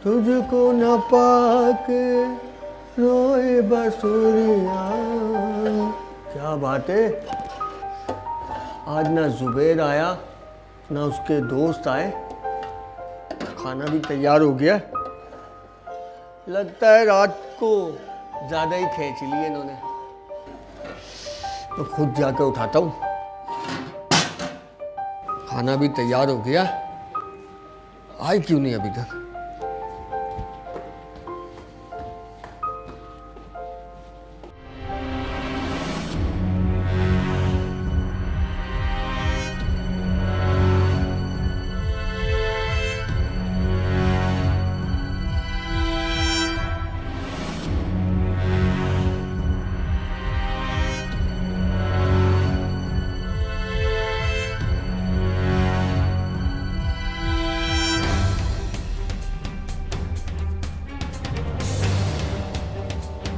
तुझको न पाके रोए बसुरिया। क्या बात है, आज ना जुबैर आया ना उसके दोस्त आए, खाना भी तैयार हो गया। लगता है रात को ज्यादा ही खींच ली इन्होंने। तो खुद जाकर उठाता हूँ। खाना भी तैयार हो गया, आए क्यों नहीं अभी तक?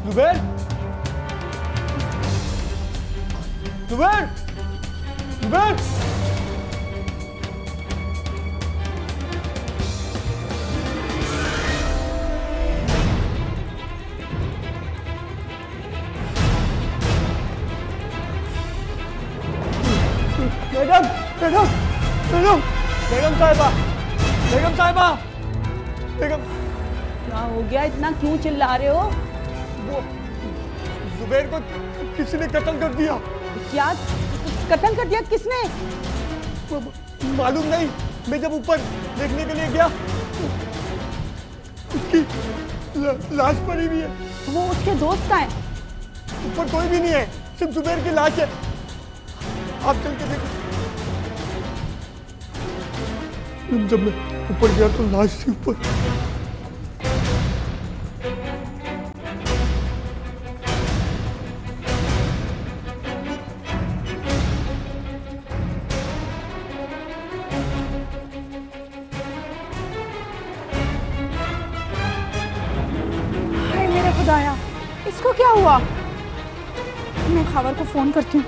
जुबैर, जुबैर, जुबैर, बेगम, बेगम, बेगम, बेगम साहिबा, बेगम साहिबा, बेगम। क्या हो गया, इतना क्यों चिल्ला रहे हो? वो जुबैर को किसी ने कत्ल कर दिया। क्या कत्ल कर दिया? किसने? मालूम नहीं, मैं जब ऊपर देखने के लिए गया उसकी लाश पड़ी हुई है। वो उसके दोस्त का है? ऊपर कोई भी नहीं है, सिर्फ जुबैर की लाश है। आप चल के देखो। जब मैं ऊपर गया तो लाश थी ऊपर। खुदाया, इसको क्या हुआ? मैं खबर को फोन करती हूँ।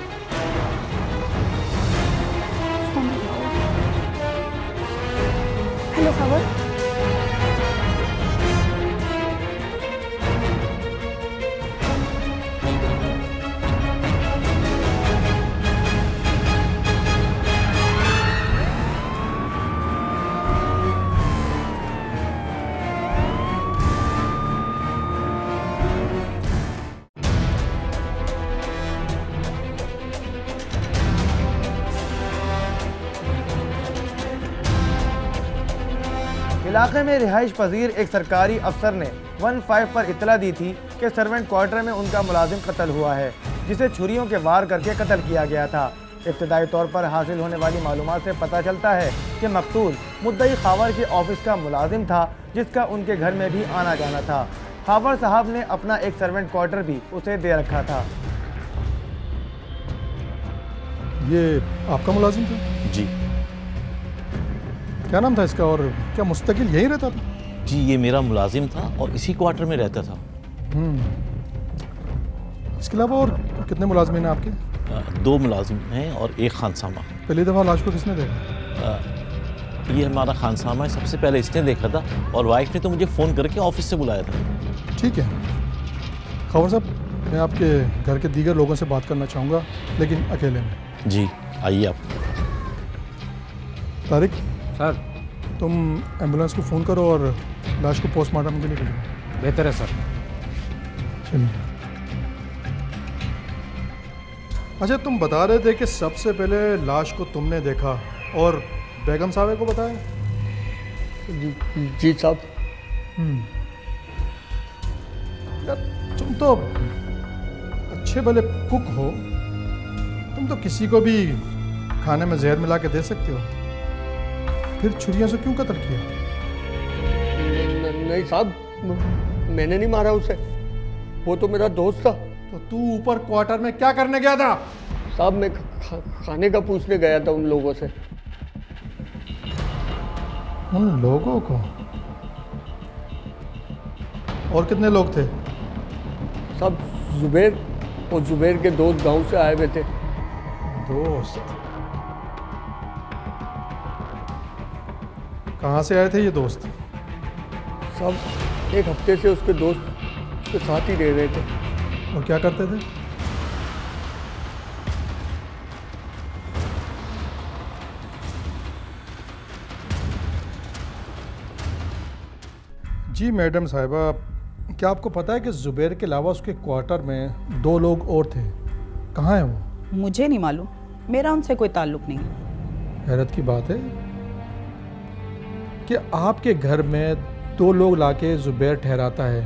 हेलो खबर। इलाके में रिहाइश पजीर एक सरकारी अफसर ने 15 पर इतला दी थी कि सर्वेंट क्वार्टर में उनका मुलाजिम कत्ल हुआ है, जिसे छुरियों के वार करके कत्ल किया गया था। इब्तदाई तौर पर हासिल होने वाली मालूमात से पता चलता है कि मकतूल मुद्दई खावर के ऑफिस का मुलाजिम था, जिसका उनके घर में भी आना जाना था। खावर साहब ने अपना एक सर्वेंट क्वार्टर भी उसे दे रखा था। ये आपका मुलाजिम था? जी। क्या नाम था इसका और क्या मुस्तकिल यहीं रहता था? जी, ये मेरा मुलाजिम था और इसी क्वार्टर में रहता था। इसके अलावा और कितने मुलाजिम हैं आपके? 2 मुलाजिम हैं और 1 खानसामा। पहली दफ़ा लाश को किसने देखा? ये हमारा खानसामा है, सबसे पहले इसने देखा था और वाइफ ने तो मुझे फ़ोन करके ऑफिस से बुलाया था। ठीक है खबर साहब, मैं आपके घर के दीगर लोगों से बात करना चाहूँगा, लेकिन अकेले में। जी आइए आप। तारिक सर, तुम एम्बुलेंस को फ़ोन करो और लाश को पोस्टमार्टम के लिए भेजो। बेहतर है सर। चलिए। अच्छा, तुम बता रहे थे कि सबसे पहले लाश को तुमने देखा और बेगम साहब को बताया? जी साहब। तुम तो अच्छे भले कुक हो, तुम तो किसी को भी खाने में जहर मिला के दे सकते हो, फिर छुरियों से क्यों कत्ल किया? नहीं साहब, मैंने नहीं मारा उसे, वो तो मेरा दोस्त था। तो तू ऊपर क्वार्टर में क्या करने गया था? साहब मैं खाने का पूछने गया था उन लोगों से। उन लोगों को? और कितने लोग थे? सब जुबैर और जुबैर के दोस्त गांव से आए हुए थे। दोस्त? कहाँ से आए थे ये दोस्त? साहब एक हफ्ते से उसके दोस्त उसके साथ ही रह रहे थे। और क्या करते थे? जी मैडम साहिबा, क्या आपको पता है कि ज़ुबैर के अलावा उसके क्वार्टर में 2 लोग और थे? कहाँ हैं वो? मुझे नहीं मालूम, मेरा उनसे कोई ताल्लुक नहीं है। हैरत की बात है कि आपके घर में 2 लोग लाके ज़ुबैर ठहराता है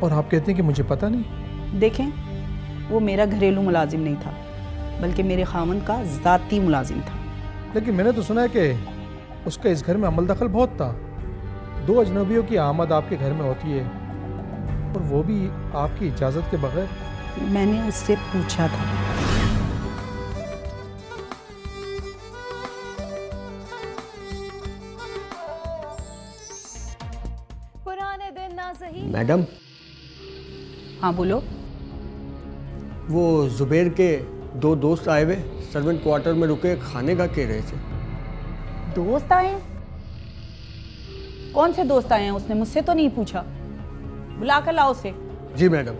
और आप कहते हैं कि मुझे पता नहीं। देखें, वो मेरा घरेलू मुलाजिम नहीं था, बल्कि मेरे खामन का ज़ाती मुलाजिम था। लेकिन मैंने तो सुना है कि उसका इस घर में अमल दखल बहुत था। 2 अजनबियों की आमद आपके घर में होती है और वो भी आपकी इजाज़त के बगैर। मैंने उससे पूछा था। पुराने दिन ना सही। मैडम, हाँ बोलो। वो ज़ुबैर के 2 दोस्त आए हुए सर्वेंट क्वार्टर में रुके खाने का कह रहे थे। दोस्त आए हैं? कौन से दोस्त आए हैं? उसने मुझसे तो नहीं पूछा। बुला कर लाओ उसे। जी मैडम।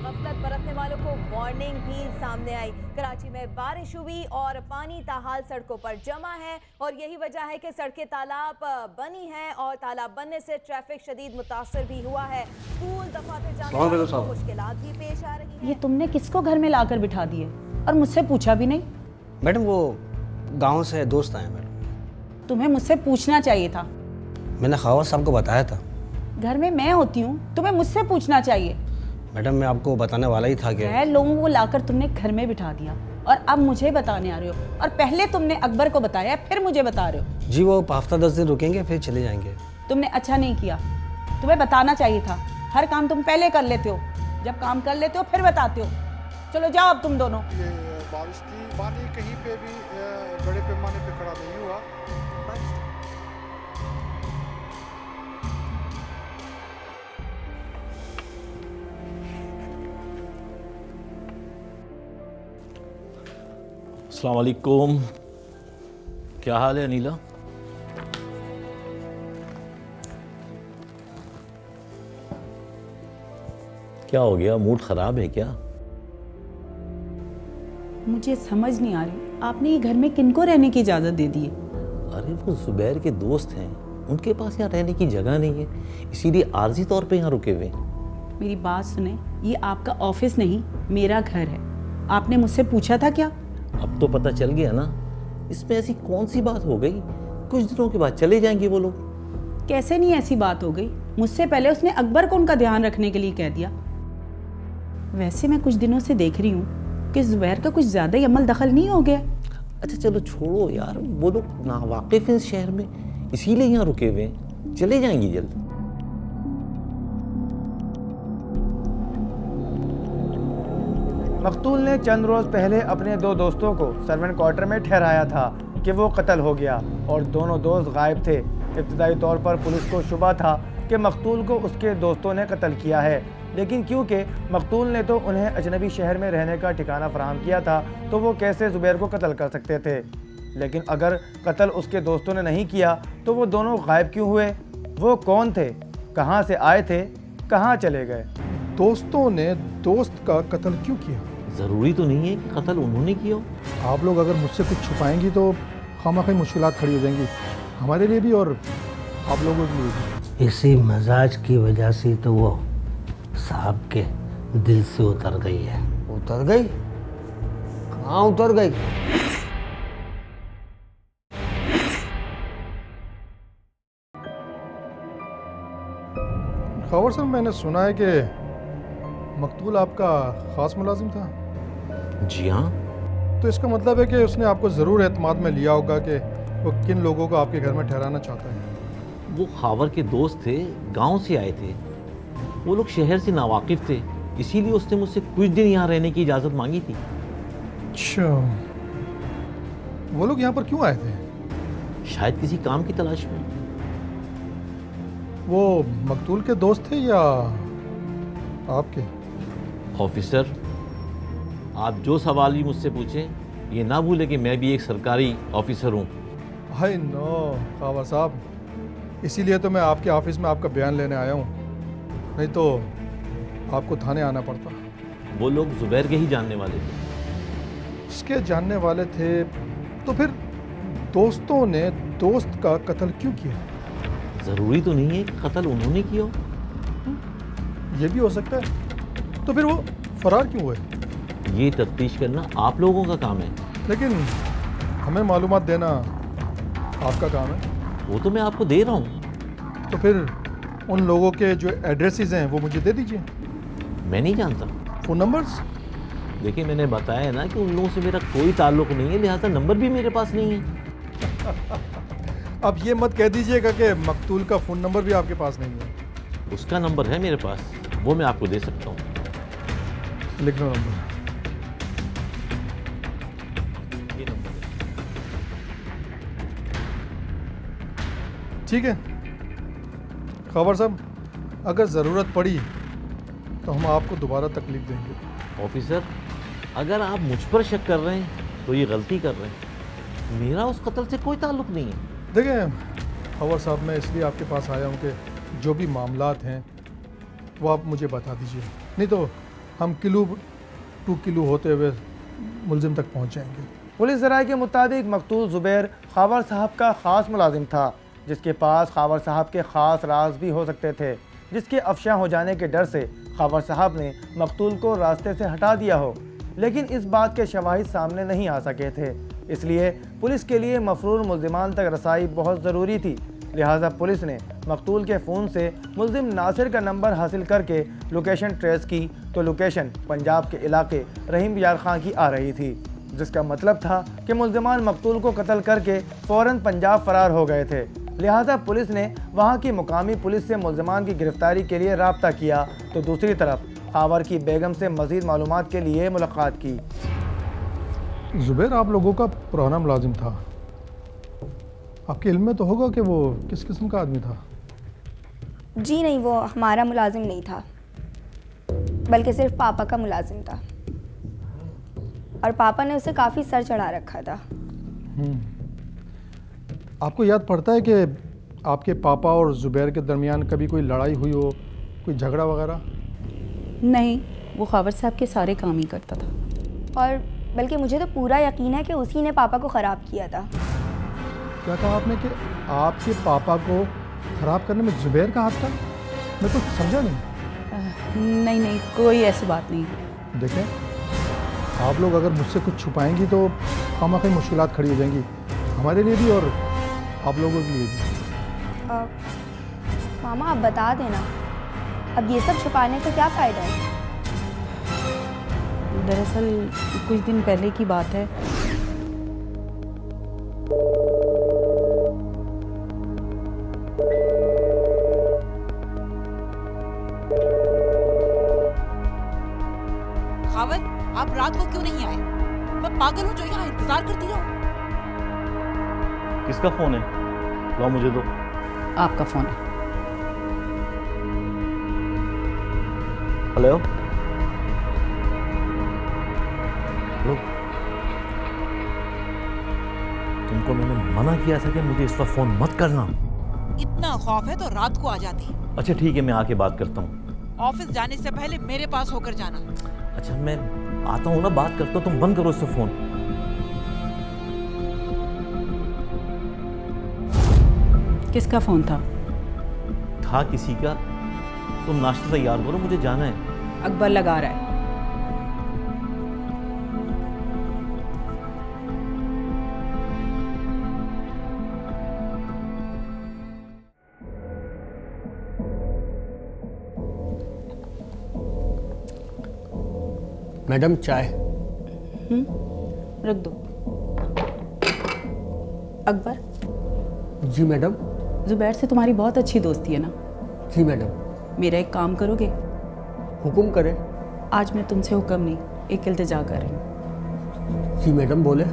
गफलत बरतने वालों को वार्निंग भी सामने आई। कराची में बारिश हुई और पानी ताहाल सड़कों पर जमा है और यही वजह है कि सड़कें तालाब बनी हैं और तालाब बनने से ट्रैफिक शदीद मुतासर भी हुआ है। स्कूल दफातर जाने वालों को मुश्किलात भी पेश आ रही हैं। ये तुमने किसको घर में लाकर बिठा दिए और मुझसे पूछा भी नहीं? मैडम वो गांव से दोस्त आए मैडम। तुम्हें मुझसे पूछना चाहिए था। मैंने खावर साहब को बताया था। घर में मैं होती हूँ, तुम्हें मुझसे पूछना चाहिए। मैडम मैं आपको बताने वाला ही था कि लोगों को लाकर तुमने घर में बिठा दिया और अब मुझे बताने आ रहे हो। और पहले तुमने अकबर को बताया, फिर मुझे बता रहे हो। जी वो हफ्ता 10 दिन रुकेंगे फिर चले जाएंगे। तुमने अच्छा नहीं किया, तुम्हें बताना चाहिए था। हर काम तुम पहले कर लेते हो, जब काम कर लेते हो फिर बताते हो। चलो जाओ अब तुम दोनों। ये बारिश थी, पानी कहीं पे भी बड़े पैमाने पे खड़ा नहीं हुआ। अस्सलाम वालेकुम। क्या हाल है अनीला? क्या हो गया, मूड खराब है क्या? मुझे समझ नहीं आ रही, आपने ये घर में किनको रहने की इजाजत दे दी है? अरे वो जुबैर के दोस्त हैं, उनके पास यहाँ रहने की जगह नहीं है, इसीलिए आर्जी तौर पे यहाँ रुके हुए। मेरी बात सुने, ये आपका ऑफिस नहीं मेरा घर है। आपने मुझसे पूछा था क्या? अब तो पता चल गया ना, इसमें ऐसी कौन सी बात हो गई? कुछ दिनों के बाद चले जाएंगे वो लोग। कैसे नहीं ऐसी बात हो गई? मुझसे पहले उसने अकबर को उनका ध्यान रखने के लिए कह दिया। वैसे मैं कुछ दिनों से देख रही हूँ कि जुबैर का कुछ ज्यादा ही अमल दखल नहीं हो गया? अच्छा चलो छोड़ो यार, वो लोग नावाकिफ हैं इस शहर में, इसीलिए यहाँ रुके हुए हैं, चले जाएंगे जल्द। मकतूल ने चंद रोज़ पहले अपने 2 दोस्तों को सर्वेंट क्वार्टर में ठहराया था कि वो कत्ल हो गया और दोनों दोस्त गायब थे। इब्तदाई तौर पर पुलिस को शुबा था कि मकतूल को उसके दोस्तों ने कत्ल किया है, लेकिन क्योंकि मकतूल ने तो उन्हें अजनबी शहर में रहने का ठिकाना फराहम किया था, तो वो कैसे ज़ुबैर को कत्ल कर सकते थे। लेकिन अगर कत्ल उसके दोस्तों ने नहीं किया तो वो दोनों गायब क्यों हुए? वो कौन थे, कहाँ से आए थे, कहाँ चले गए? दोस्तों ने दोस्त का कत्ल क्यों किया? जरूरी तो नहीं है कि कत्ल उन्होंने किया हो। आप लोग अगर मुझसे कुछ छुपाएंगी तो खामखा मुश्किलात खड़ी हो जाएंगी, हमारे लिए भी और आप लोगों के लिए भी। इसी मजाज की वजह से तो वो साहब के दिल से उतर गई है। उतर गई? कहाँ उतर गई? खबर साहब, मैंने सुना है कि मकतूल आपका ख़ास मुलाजिम था। जी हाँ। तो इसका मतलब है कि उसने आपको ज़रूर एतमाद में लिया होगा कि वो किन लोगों को आपके घर में ठहराना चाहता है। वो खावर के दोस्त थे, गांव से आए थे, वो लोग शहर से नावाकिफ थे, इसीलिए उसने मुझसे कुछ दिन यहाँ रहने की इजाज़त मांगी थी। अच्छा, वो लोग यहाँ पर क्यों आए थे? शायद किसी काम की तलाश में। वो मकतूल के दोस्त थे या आपके? ऑफिसर, आप जो सवाल भी मुझसे पूछें, ये ना भूलें कि मैं भी एक सरकारी ऑफिसर हूँ। हाय नो खावर साहब, इसीलिए तो मैं आपके ऑफिस में आपका बयान लेने आया हूँ, नहीं तो आपको थाने आना पड़ता। वो लोग जुबैर के ही जानने वाले थे। उसके जानने वाले थे तो फिर दोस्तों ने दोस्त का कत्ल क्यों किया? ज़रूरी तो नहीं है कि कत्ल उन्होंने किया हो। ये भी हो सकता है। तो फिर वो फरार क्यों हुए? ये तफ्तीश करना आप लोगों का काम है। लेकिन हमें मालूमात देना आपका काम है। वो तो मैं आपको दे रहा हूँ। तो फिर उन लोगों के जो एड्रेसेस हैं वो मुझे दे दीजिए। मैं नहीं जानता। Phone numbers? देखिए, मैंने बताया ना कि उन लोगों से मेरा कोई ताल्लुक नहीं है, लिहाजा नंबर भी मेरे पास नहीं है। अब ये मत कह दीजिएगा कि मकतूल का फ़ोन नंबर भी आपके पास नहीं है। उसका नंबर है मेरे पास, वो मैं आपको दे सकता हूँ। लिख लो नंबर। ये नंबर है। ठीक है खबर साहब, अगर ज़रूरत पड़ी तो हम आपको दोबारा तकलीफ देंगे। ऑफिसर, अगर आप मुझ पर शक कर रहे हैं तो ये गलती कर रहे हैं। मेरा उस कत्ल से कोई ताल्लुक नहीं है। देखिए खबर साहब, मैं इसलिए आपके पास आया हूँ कि जो भी मामलात हैं वो आप मुझे बता दीजिए, नहीं तो हम किलो 2 किलो होते हुए मुलजिम तक पहुँच जाएंगे। पुलिस ज़राए के मुताबिक मकतूल ज़ुबैर खावर साहब का ख़ास मुलाजिम था, जिसके पास खावर साहब के ख़ास राज भी हो सकते थे, जिसके अफशा हो जाने के डर से खावर साहब ने मकतूल को रास्ते से हटा दिया हो। लेकिन इस बात के शवाहिद सामने नहीं आ सके थे, इसलिए पुलिस के लिए मफरूर मुल्जिमान तक रसाई बहुत ज़रूरी थी। लिहाजा पुलिस ने मकतूल के फ़ोन से मुल्जिम नासिर का नंबर हासिल करके लोकेशन ट्रेस की तो लोकेशन पंजाब के इलाके रहीम यार खां की आ रही थी, जिसका मतलब था कि मुल्जिमान मकतूल को कत्ल करके फ़ौरन पंजाब फ़रार हो गए थे। लिहाजा पुलिस ने वहां की मुकामी पुलिस से मुल्जिमान की गिरफ्तारी के लिए राब्ता किया तो दूसरी तरफ खावर की बेगम से मज़ीद मालूमात के लिए मुलाकात की। ज़ुबैर आप लोगों का पुराना मुलाजिम था, आपके इल्म में तो होगा कि वो किस किस्म का आदमी था? जी नहीं, वो हमारा मुलाजिम नहीं था, बल्कि सिर्फ पापा का मुलाजिम था, और पापा ने उसे काफ़ी सर चढ़ा रखा था। आपको याद पड़ता है कि आपके पापा और ज़ुबैर के दरमियान कभी कोई लड़ाई हुई हो, कोई झगड़ा वगैरह? नहीं, वो खावर साहब के सारे काम ही करता था। और बल्कि मुझे तो पूरा यकीन है कि उसी ने पापा को ख़राब किया था। क्या कहा आपने कि आपके पापा को ख़राब करने में ज़ुबैर का हाथ था? मैं तो समझा नहीं। नहीं, कोई ऐसी बात नहीं। देखें, आप लोग अगर मुझसे कुछ छुपाएंगी तो खामख़ा मुश्किलात खड़ी हो जाएंगी, हमारे लिए भी और आप लोगों के लिए भी। मामा आप बता देना, अब ये सब छुपाने का क्या फ़ायदा है? दरअसल कुछ दिन पहले की बात है। खावर, आप रात को क्यों नहीं आए? मैं पागल हूँ जो यहाँ इंतजार करती रहूं। किसका फ़ोन है? लो मुझे दो। आपका फ़ोन है। हेलो। लो, तुमको मैंने मना किया था कि मुझे इस वक्त फ़ोन मत करना। इतना खौफ है तो रात को आ जाती। अच्छा ठीक है, मैं आके बात करता हूँ। ऑफिस जाने से पहले मेरे पास होकर जाना। अच्छा मैं आता हूँ ना, बात करता हूँ, तुम बंद करो इससे फ़ोन। किसका फ़ोन था? था किसी का। तुम नाश्ता तैयार करो, मुझे जाना है। अकबर लगा रहा है। मैडम चाय। रख दो। अकबर। जी मैडम। ज़ुबैर से तुम्हारी बहुत अच्छी दोस्ती है ना? जी मैडम। मेरा एक काम करोगे? हुक्म करें। आज मैं तुमसे हुक्म नहीं, एक इल्तिजा कर रही हूँ। जी मैडम बोले।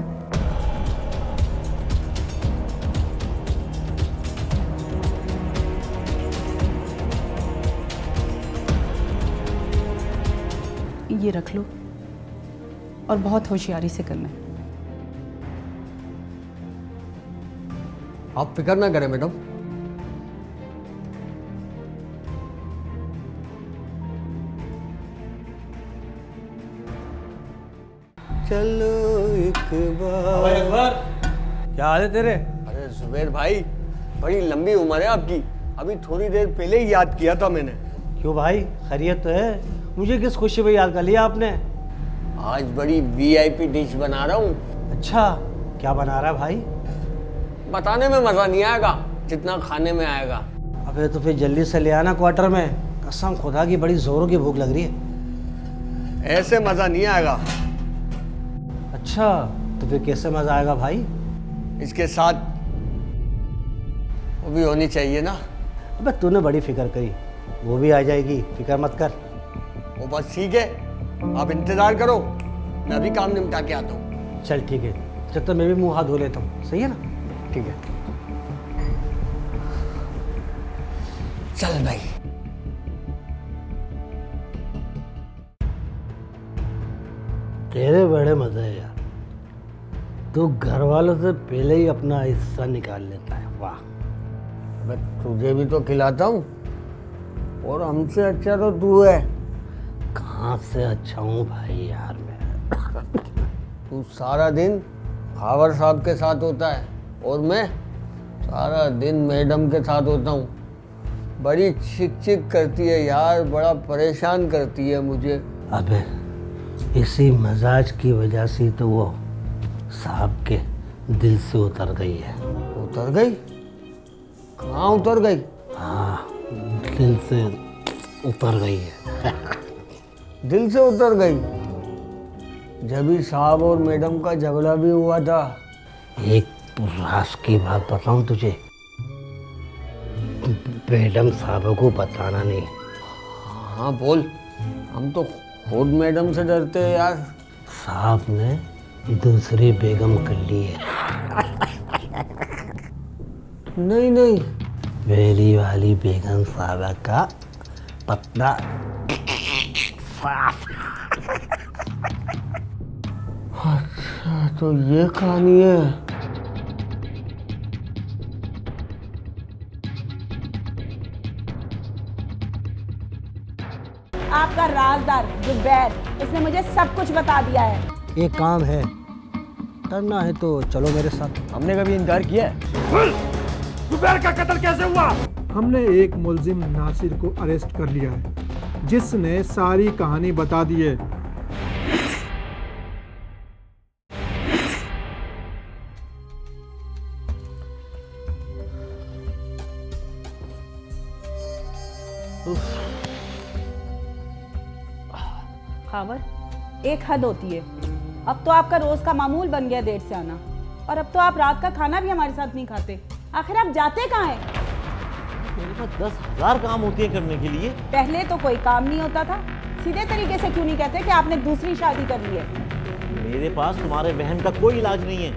ये रख लो और बहुत होशियारी से करना है। आप फिक्र ना करें मैडम, चलो एक बार। भाई अकबर, क्या हाल है तेरे? अरे जुबैर भाई, बड़ी लंबी उम्र है आपकी, अभी थोड़ी देर पहले ही याद किया था मैंने। क्यों भाई, खैरियत तो है? मुझे किस खुशी में याद कर लिया आपने? आज बड़ी वीआईपी डिश बना रहा हूँ। अच्छा, क्या बना रहा है भाई? बताने में मजा नहीं आएगा जितना खाने में आएगा। अबे तो फिर जल्दी से ले आना क्वार्टर में, कसम खुदा की बड़ी जोरों की भूख लग रही है। ऐसे मजा नहीं आएगा। अच्छा, तो फिर कैसे मजा आएगा भाई? इसके साथ वो भी होनी चाहिए ना। अबे तूने बड़ी फिक्र करी, वो भी आ जाएगी, फिक्र मत कर। वो बस ठीक है, आप इंतजार करो, मैं अभी काम निपटा के आता हूँ। चल ठीक है, जब तक मैं भी मुंह हाथ धो लेता हूँ, सही है ना? ठीक है, चल भाई। तेरे बड़े मजे है यार, तू घर वालों से पहले ही अपना हिस्सा निकाल लेता है। वाह, मैं तुझे भी तो खिलाता हूँ, और हमसे अच्छा तो तू है। कहाँ से अच्छा हूँ भाई यार मैं। तू सारा दिन खावर साहब के साथ होता है और मैं सारा दिन मैडम के साथ होता हूँ। बड़ी चिक चिक करती है यार, बड़ा परेशान करती है मुझे। अबे इसी मजाज की वजह से तो वो साहब के दिल से उतर गई है। उतर गई? कहाँ उतर गई? हाँ, दिल से उतर गई है। दिल से उतर गई? जब ही साहब और मैडम का झगड़ा भी हुआ था। एक राज की बात बताऊं तुझे, मैडम साहब को बताना नहीं। हाँ बोल, हम तो खुद मैडम से डरते हैं यार। साहब ने दूसरी बेगम कर ली है। नहीं नहीं, मेरी वाली बेगम साहब का पत्ता साफ। अच्छा, तो ये कहानी है। आपका राजदार जुबैर, इसने मुझे सब कुछ बता दिया है। एक काम है, करना है तो चलो मेरे साथ। हमने कभी इनकार किया है? जुबैर का कत्ल कैसे हुआ? हमने एक मुलजिम नासिर को अरेस्ट कर लिया है, जिसने सारी कहानी बता दी है। खावर, एक हद होती है। अब तो आपका रोज का मामूल बन गया देर से आना, और अब तो आप रात का खाना भी हमारे साथ नहीं खाते। आखिर आप जाते कहाँ हैं? मेरे पास 10,000 काम होते हैं करने के लिए। पहले तो कोई काम नहीं होता था, सीधे तरीके से क्यों नहीं कहते कि आपने दूसरी शादी कर ली है? मेरे पास तुम्हारे बहन का कोई इलाज नहीं है।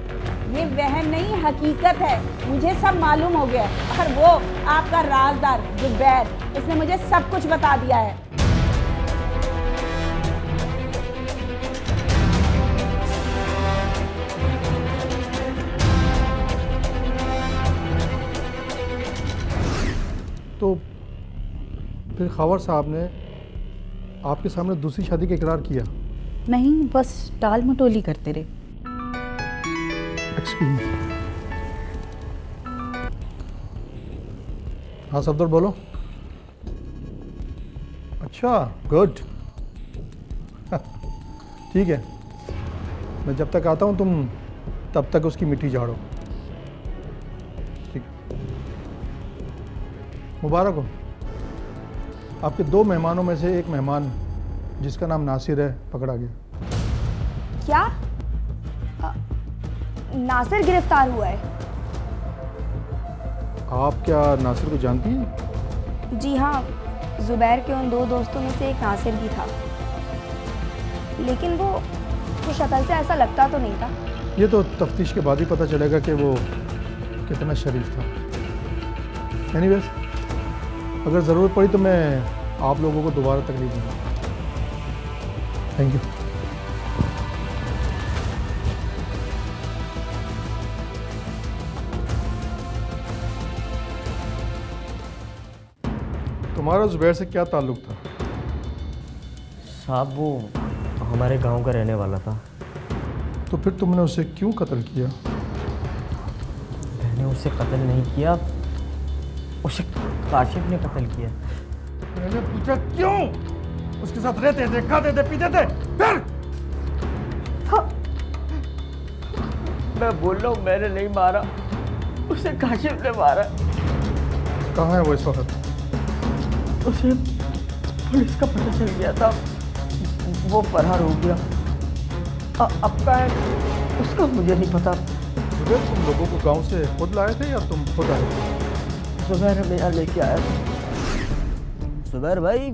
ये वहम नहीं, हकीकत है। मुझे सब मालूम हो गया। और वो आपका राजदार जुबैर, इसने मुझे सब कुछ बता दिया है। तो फिर खबर साहब ने आपके सामने दूसरी शादी का इकरार किया? नहीं, बस टाल मटोली करते रहे। Excuse me. हाँ सफदर बोलो। अच्छा, गुड। ठीक है, मैं जब तक आता हूँ तुम तब तक उसकी मिट्टी झाड़ो। ठीक, मुबारक हो। आपके 2 मेहमानों में से एक मेहमान जिसका नाम नासिर है पकड़ा गया। क्या? नासिर गिरफ्तार हुआ है? आप क्या नासिर को जानती हैं? जी हाँ, जुबैर के उन 2 दोस्तों में से एक नासिर भी था, लेकिन वो शक्ल से ऐसा लगता तो नहीं था। ये तो तफ्तीश के बाद ही पता चलेगा कि वो कितना शरीफ था। एनीवेज, अगर ज़रूरत पड़ी तो मैं आप लोगों को दोबारा तकलीफ दूँगा। Thank you. तुम्हारा जुबैर से क्या ताल्लुक था? साहब वो हमारे गांव का रहने वाला था। तो फिर तुमने उसे क्यों कत्ल किया? मैंने उसे कत्ल नहीं किया, उसे काशिफ ने कत्ल किया। मैंने पूछा क्यों? उसके साथ रहते थे, खाते थे, पीते थे, फिर? हाँ। मैं बोल रहा हूँ मैंने नहीं मारा, उसे काशिफ ने मारा। कहाँ है वो इस वक्त? उसे पुलिस का पता चल गया था, वो फरार हो गया। अब का है उसका मुझे नहीं पता। जुबैर तुम लोगों को गांव से खुद लाए थे या तुम खुद आए थे? जुबैर हमें यहाँ लेके आया था। जुबैर भाई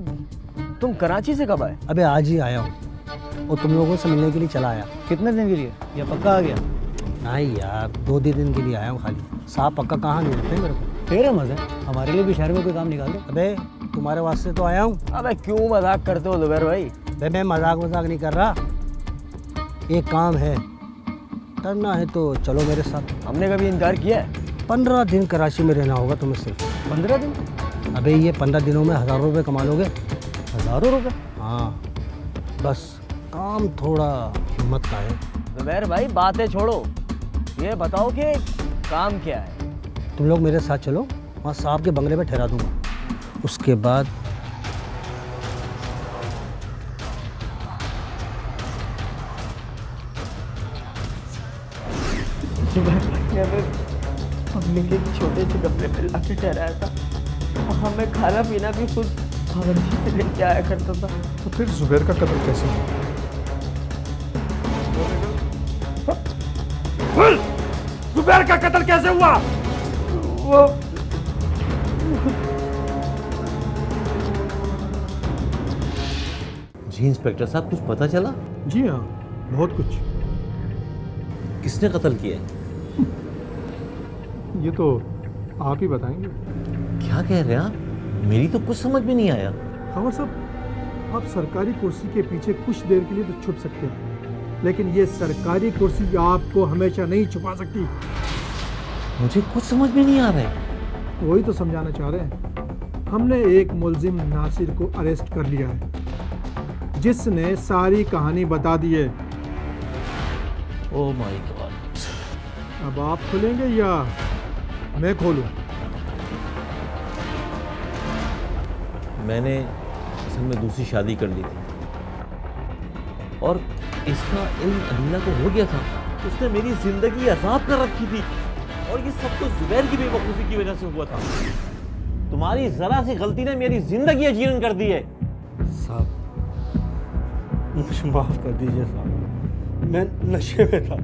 तुम कराची से कब आए? अबे आज ही आया हूँ और तुम लोगों से मिलने के लिए चला आया। कितने दिन के लिए? या पक्का आ गया? नहीं यार, 2 दिन के लिए आया हूँ खाली। साहब पक्का कहाँ नहीं रहते मेरे को। तेरे मजे, हमारे लिए भी शहर में कोई काम निकाल दो। अबे तुम्हारे वास्ते तो आया हूँ। अबे क्यों मजाक करते हो जुबैर भाई? अबे मैं मजाक नहीं कर रहा, एक काम है, करना है तो चलो मेरे साथ। हमने कभी इनकार किया है? 15 दिन कराची में रहना होगा तुम्हें सिर्फ। 15 दिन? अबे ये 15 दिनों में हज़ारों रुपये कमा लोगे। हज़ारों रुपये? हाँ, बस काम थोड़ा हिम्मत का है। जुबैर भाई बातें छोड़ो, ये बताओ कि काम क्या है? तुम लोग मेरे साथ चलो, वहाँ साहब के बंगले पे ठहरा दूंगा। उसके बाद हमने के छोटे से कमरे पे लाके ठहराया था और हमें खाना पीना भी खुद बावर्ची से लेके आया करता था। तो फिर जुबैर का कत्ल कैसे हुआ? जुबैर का कत्ल कैसे हुआ? वो जी इंस्पेक्टर साहब, कुछ पता चला? जी हाँ, बहुत कुछ। किसने कत्ल किया है? ये तो आप ही बताएंगे। क्या कह रहे हैं आप? मेरी तो कुछ समझ में नहीं आया। खबर साहब, आप सरकारी कुर्सी के पीछे कुछ देर के लिए तो छुप सकते हैं, लेकिन ये सरकारी कुर्सी आपको हमेशा नहीं छुपा सकती। मुझे कुछ समझ में नहीं आ रहा है। वही तो समझाना चाह रहे हैं। हमने एक मुलजिम नासिर को अरेस्ट कर लिया है, जिसने सारी कहानी बता दी है। Oh my God. अब आप खोलेंगे या मैं खोलूं? मैंने असल में दूसरी शादी कर ली थी और इसका इल्म अनीला को हो गया था। उसने मेरी जिंदगी आजाद कर रखी थी और ये सब कुछ जुबैर की बेवकूफ़ी की वजह से हुआ था। तुम्हारी जरा सी गलती ने मेरी जिंदगी जीर्ण कर दी है। साहब मुझे माफ़ कर दीजिए साहब, मैं नशे में था,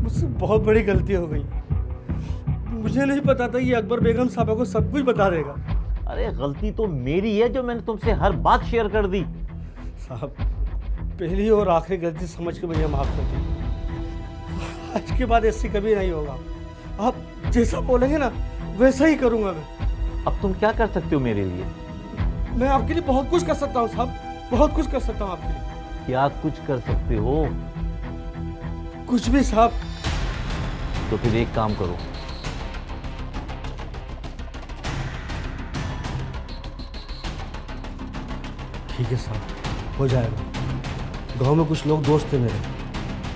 मुझसे बहुत बड़ी गलती हो गई। मुझे नहीं पता था ये अकबर बेगम साहब को सब कुछ बता देगा। अरे गलती तो मेरी है जो मैंने तुमसे हर बात शेयर कर दी। साहब पहली और आखिरी गलती समझ के मुझे माफ़ कर दीजिए। आज के बाद ऐसी कभी नहीं होगा। आप जैसा बोलेंगे ना वैसा ही करूँगा मैं। अब तुम क्या कर सकते हो मेरे लिए? मैं आपके लिए बहुत कुछ कर सकता हूँ साहब, बहुत कुछ कर सकता हूँ आपके लिए। क्या कुछ कर सकते हो? कुछ भी साहब। तो फिर एक काम करो, ठीक है साहब, हो जाएगा। गांव में कुछ लोग दोस्त थे मेरे,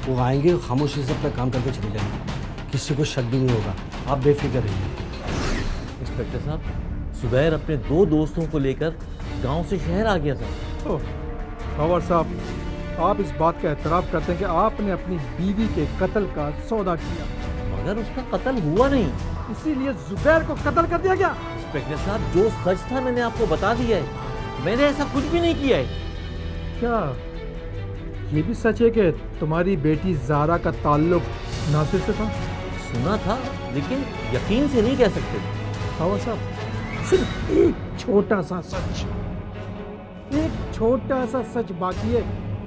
वो आएंगे, खामोशी से अपना काम करके चले जाएंगे, किसी को शक भी नहीं होगा। आप बेफिक्र रहिए। इंस्पेक्टर साहब, जुबैर अपने 2 दोस्तों को लेकर गांव से शहर आ गया था। खबर साहब, आप इस बात का एतराफ़ करते हैं कि आपने अपनी बीवी के कत्ल का सौदा किया, मगर उसका कत्ल हुआ नहीं, इसीलिए जुबैर को कत्ल कर दिया गया। इंस्पेक्टर साहब, जो सच था मैंने आपको बता दिया है, मैंने ऐसा कुछ भी नहीं किया है। क्या ये भी सच है कि तुम्हारी बेटी ज़ारा का ताल्लुक नासिर से था? सुना था, लेकिन यकीन से नहीं कह सकते। खबर साहब, सिर्फ एक छोटा सा सच, एक छोटा सा सच बाकी है,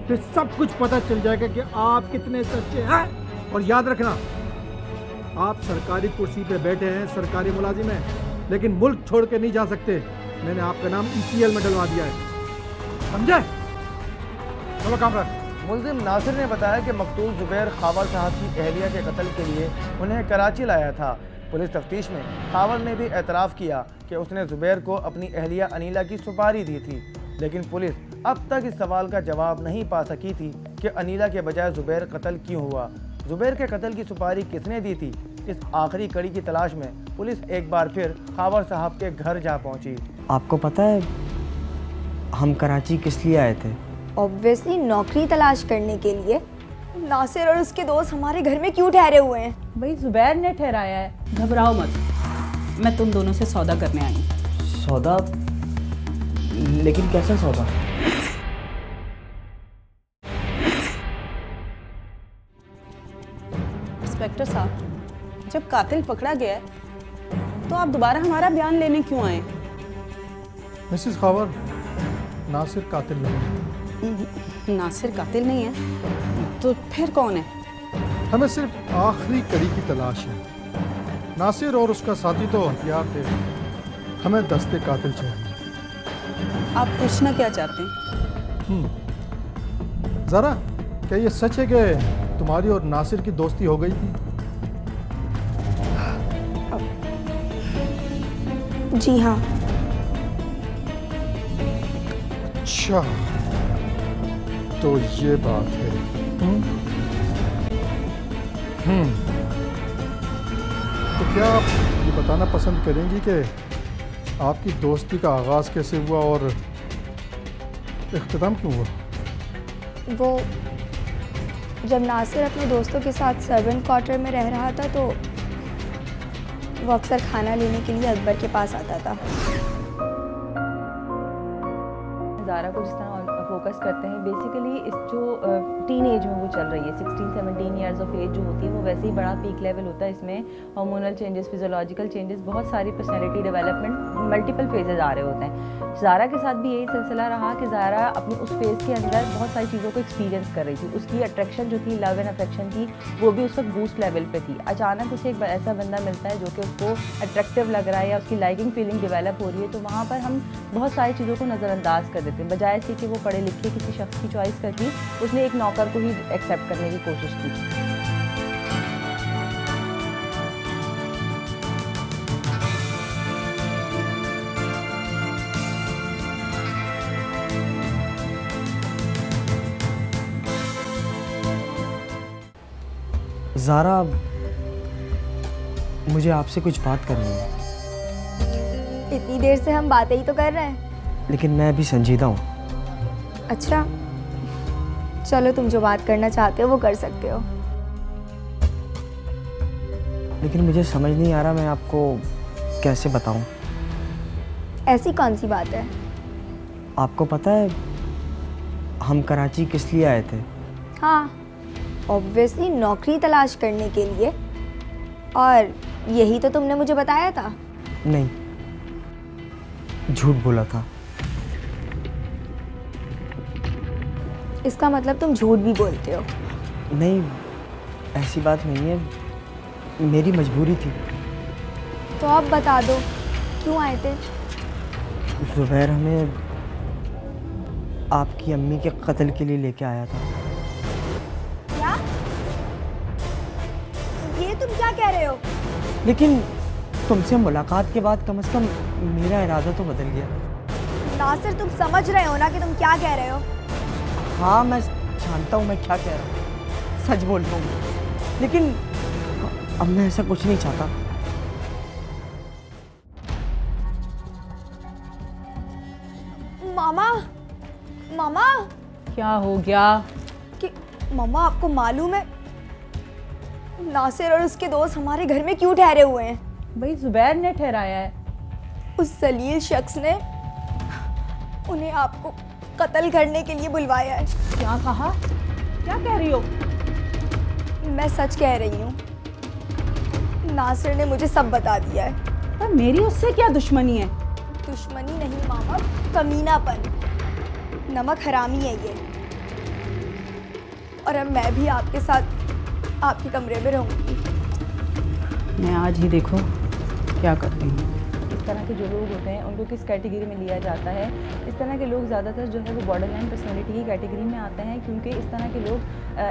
फिर सब कुछ पता चल जाएगा कि आप कितने सच्चे हैं। और याद रखना, आप सरकारी कुर्सी पे बैठे हैं, सरकारी मुलाजिम हैं, लेकिन मुल्क छोड़ के नहीं जा सकते। मैंने आपका नाम ECL में डलवा दिया है, समझे? चलो काम रख। मुलजिम नासिर ने बताया कि मकतूल जुबैर खावर साहब की अहलिया के कत्ल के लिए उन्हें कराची लाया था। पुलिस तफ्तीश में खावर ने भी एतराफ़ किया कि उसने जुबैर को अपनी अहलिया अनीला की सुपारी दी थी, लेकिन पुलिस अब तक इस सवाल का जवाब नहीं पा सकी थी कि अनीला के बजाय ज़ुबैर कत्ल क्यों हुआ, ज़ुबैर के कत्ल की सुपारी किसने दी थी। इस आखिरी कड़ी की तलाश में पुलिस एक बार फिर खावर साहब के घर जा पहुंची। आपको पता है हम कराची किस लिए आए थे? ऑब्वियसली नौकरी तलाश करने के लिए। नासिर और उसके दोस्त हमारे घर में क्यों ठहरे हुए हैं? भाई जुबैर ने ठहराया है, घबराओ मत, मैं तुम दोनों से सौदा करने आई हूँ। सौदा? लेकिन कैसा सौदा? इंस्पेक्टर साहब, जब कातिल पकड़ा गया है तो आप दोबारा हमारा बयान लेने क्यों आए? मिसेस खावर, नासिर कातिल नहीं है। नासिर कातिल नहीं है तो फिर कौन है? हमें सिर्फ आखिरी कड़ी की तलाश है। नासिर और उसका साथी तो हथियार थे, हमें दस्ते कातिल चाहिए। आप पूछना क्या चाहते हैं? ज़रा, क्या ये सच है कि तुम्हारी और नासिर की दोस्ती हो गई थी? जी हाँ। अच्छा, तो ये बात है। तो क्या आप ये बताना पसंद करेंगी कि आपकी दोस्ती का आगाज़ कैसे हुआ और इख्तिताम क्यों हुआ? वो जब नासिर अपने दोस्तों के साथ सर्वेंट क्वार्टर में रह रहा था तो वो अक्सर खाना लेने के लिए अकबर के पास आता था। ज़ारा को जिस तरह फोकस करते हैं, बेसिकली इस जो टीन एज में वो चल रही है, 16-17 ईयर्स ऑफ एज जो होती है, वो वैसे ही बड़ा पीक लेवल होता है। इसमें हार्मोनल चेंजेस, फिजियोलॉजिकल चेंजेस, बहुत सारी पर्सनैलिटी डेवलपमेंट, मल्टीपल फेजेज आ रहे होते हैं। ज़ारा के साथ भी यही सिलसिला रहा कि ज़ारा अपनी उस फेज़ के अंदर बहुत सारी चीज़ों को एक्सपीरियंस कर रही थी। उसकी अट्रैक्शन जो थी, लव एंड अफेक्शन की, वो भी उस वक्त बूस्ट लेवल पे थी। अचानक उसे एक ऐसा बंदा मिलता है जो कि उसको अट्रैक्टिव लग रहा है या उसकी लाइकिंग फीलिंग डेवलप हो रही है, तो वहाँ पर हम बहुत सारी चीज़ों को नज़रअंदाज कर देते हैं। बजाय से कि वो पढ़े लिखे किसी शख्स की चॉइस करती, उसने एक नौकर को ही एक्सेप्ट करने की कोशिश की। ज़ारा, मुझे आपसे कुछ बात करनी है। इतनी देर से हम बातें ही तो कर रहे हैं। लेकिन मैं अभी संजीदा हूँ। अच्छा, चलो तुम जो बात करना चाहते हो वो कर सकते हो। लेकिन मुझे समझ नहीं आ रहा मैं आपको कैसे बताऊँ। ऐसी कौन सी बात है? आपको पता है हम कराची किस लिए आए थे? हाँ, ऑब्वियसली नौकरी तलाश करने के लिए, और यही तो तुमने मुझे बताया था। नहीं, झूठ बोला था। इसका मतलब तुम झूठ भी बोलते हो? नहीं, ऐसी बात नहीं है, मेरी मजबूरी थी। तो आप बता दो क्यों आए थे? ज़ुबैर हमें आपकी अम्मी के कत्ल के लिए लेके आया था। क्या? ये तुम क्या कह रहे हो? लेकिन तुमसे मुलाकात के बाद कम से कम मेरा इरादा तो बदल गया। नासिर, तुम समझ रहे हो ना कि तुम क्या कह रहे हो? हाँ, मैं जानता हूँ मैं क्या कह रहा हूँ, सच बोल रहा हूँ, लेकिन अब मैं ऐसा कुछ नहीं चाहता। मामा, मामा, क्या हो गया? कि मामा, आपको मालूम है नासिर और उसके दोस्त हमारे घर में क्यों ठहरे हुए हैं? भाई जुबैर ने ठहराया है। उस जलील शख्स ने उन्हें आपको कत्ल करने के लिए बुलवाया है। क्या कहा? क्या कह रही हो? मैं सच कह रही हूँ, नासिर ने मुझे सब बता दिया है। पर मेरी उससे क्या दुश्मनी है? दुश्मनी नहीं मामा, कमीनापन, नमक हरामी है ये। और अब मैं भी आपके साथ आपके कमरे में रहूँगी। मैं आज ही देखो क्या करती हूँ। इस तरह के जो लोग होते हैं उनको किस कैटेगरी में लिया जाता है? इस तरह के लोग ज़्यादातर जो है वो बॉर्डरलाइन पर्सनैलिटी की कैटेगरी में आते हैं, क्योंकि इस तरह के लोग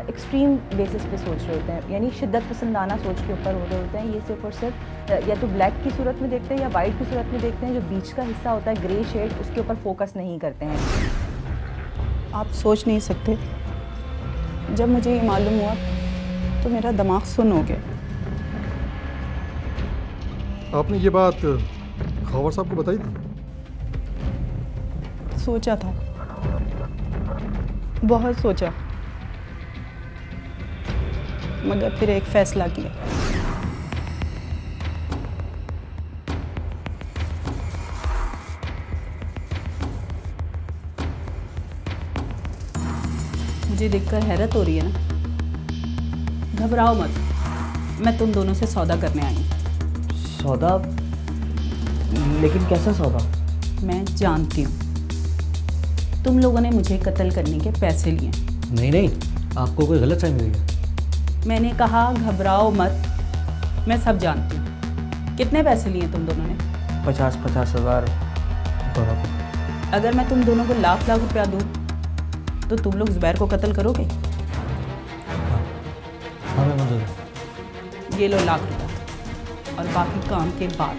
एक्सट्रीम बेसिस पे सोच रहे होते हैं, यानी शिद्दत पसंदाना सोच के ऊपर हो रहे होते हैं। ये सिर्फ और सिर्फ या तो ब्लैक की सूरत में देखते हैं या वाइट की सूरत में देखते हैं। जो बीच का हिस्सा होता है, ग्रे शेड, उसके ऊपर फोकस नहीं करते हैं। आप सोच नहीं सकते जब मुझे ये मालूम हुआ तो मेरा दिमाग सुन्न हो गया। आपने ये बात खबर साहब को बताई थी? सोचा था, बहुत सोचा, मगर फिर एक फैसला किया। मुझे देखकर हैरत हो रही है ना? घबराओ मत, मैं तुम दोनों से सौदा करने आई हूँ। सौदा? लेकिन कैसा सौदा? मैं जानती हूँ तुम लोगों ने मुझे कत्ल करने के पैसे लिए। नहीं नहीं, आपको कोई गलत फहमी हुई है। मैंने कहा घबराओ मत, मैं सब जानती हूँ। कितने पैसे लिए तुम दोनों ने? 50-50 हज़ार बराबर। अगर मैं तुम दोनों को लाख लाख रुपया दूँ तो तुम लोग जुबैर को कत्ल करोगे? हाँ मैं मंजूर है। ये लो लाख रुपया और बाकी काम के बाद।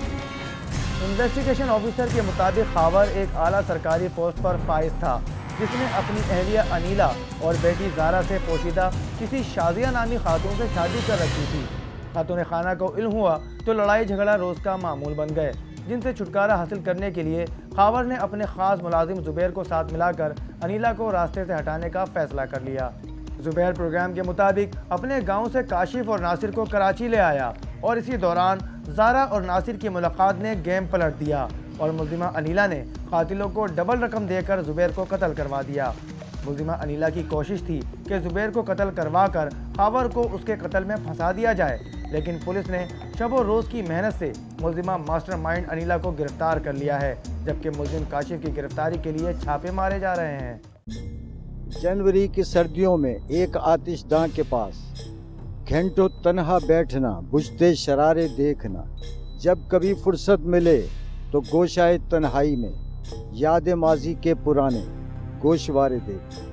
इन्वेस्टिगेशन ऑफिसर के मुताबिक खावर एक आला सरकारी पोस्ट पर फाइज था, जिसने अपनी अहलिया अनीला और बेटी ज़ारा से पोशीदा किसी शाजिया नामी खातून से शादी कर रखी थी। खातून खाना को इल्म हुआ तो लड़ाई झगड़ा रोज़ का मामूल बन गए, जिनसे छुटकारा हासिल करने के लिए खावर ने अपने ख़ास मुलाजिम ज़ुबैर को साथ मिलाकर अनीला को रास्ते से हटाने का फ़ैसला कर लिया। ज़ुबैर प्रोग्राम के मुताबिक अपने गांव से काशिफ और नासिर को कराची ले आया और इसी दौरान ज़ारा और नासिर की मुलाकात ने गेम पलट दिया और मुल्ज़िमा अनीला ने कातिलों को डबल रकम देकर ज़ुबैर को कत्ल करवा दिया। मुल्ज़िमा अनीला की कोशिश थी कि ज़ुबैर को कत्ल करवा कर खावर को उसके कत्ल में फंसा दिया जाए, लेकिन पुलिस ने शब रोज़ की मेहनत से मुल्ज़िमा मास्टरमाइंड अनीला को गिरफ्तार कर लिया है, जबकि मुल्ज़िम काशिफ की गिरफ्तारी के लिए छापे मारे जा रहे हैं। जनवरी की सर्दियों में एक आतिशदां के पास घंटों तन्हा बैठना, बुझते शरारे देखना, जब कभी फुर्सत मिले तो गोशाए तन्हाई में याद माजी के पुराने गोशवारे देखना।